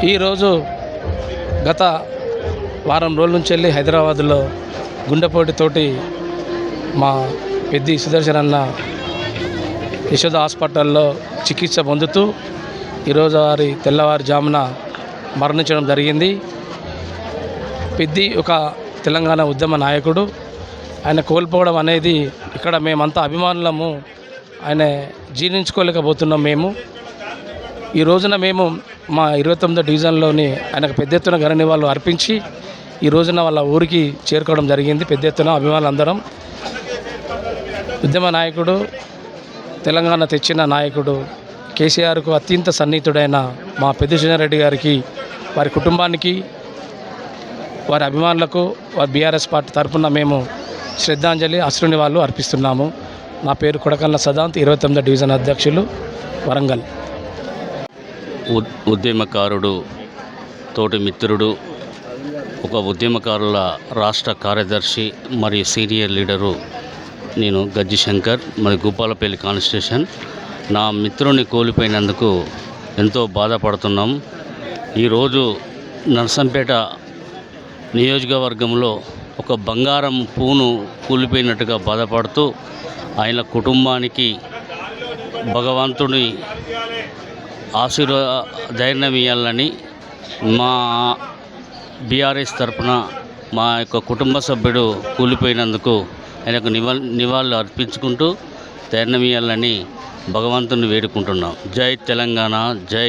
ఈరోజు గత వారం రోజుల నుంచి వెళ్ళి హైదరాబాదులో గుండెపోటుతోటి మా పెద్ది సుదర్శన్ అన్న యశోద హాస్పిటల్లో చికిత్స పొందుతూ ఈరోజు వారి తెల్లవారుజామున మరణించడం జరిగింది. పెద్ది ఒక తెలంగాణ ఉద్యమ నాయకుడు. ఆయన కోల్పోవడం అనేది ఇక్కడ మేమంతా అభిమానులము. ఆయన జీర్ణించుకోలేకపోతున్నాం. ఈ రోజున మేము మా 29వ డివిజన్లోని ఆయనకు పెద్ద ఎత్తున ఘన నివాళులు అర్పించి ఈ రోజున వాళ్ళ ఊరికి చేరుకోవడం జరిగింది. పెద్ద ఎత్తున అభిమానులందరం. ఉద్యమ నాయకుడు, తెలంగాణ తెచ్చిన నాయకుడు, కేసీఆర్కు అత్యంత సన్నిహితుడైన మా పెద్ది సుజనారెడ్డి గారికి, వారి కుటుంబానికి, వారి అభిమానులకు, వారి బీఆర్ఎస్ పార్టీ తరఫున మేము శ్రద్ధాంజలి అశ్రునివాళులు అర్పిస్తున్నాము. నా పేరు కొడకళ్ళ సదాంత్, 29వ డివిజన్ అధ్యక్షులు, వరంగల్. ఉద్యమకారుడు, తోటి మిత్రుడు, ఒక ఉద్యమకారుల రాష్ట్ర కార్యదర్శి మరియు సీనియర్ లీడరు నేను గజ్జి శంకర్, మరి భూపాలపల్లి కాన్స్టిట్యూషన్. నా మిత్రుని కోల్పోయినందుకు ఎంతో బాధపడుతున్నాం. ఈరోజు నర్సంపేట నియోజకవర్గంలో ఒక బంగారం పూను కూలిపోయినట్టుగా బాధపడుతూ ఆయన కుటుంబానికి భగవంతుని ధైర్యం ఇవ్వాలని మా బీఆర్ఎస్ తరఫున మా యొక్క కుటుంబ సభ్యుడు కూలిపోయినందుకు ఆయనకు నివాళులు అర్పించుకుంటూ ధైర్యం ఇవ్వాలని భగవంతుని వేడుకుంటున్నాం. జై తెలంగాణ, జై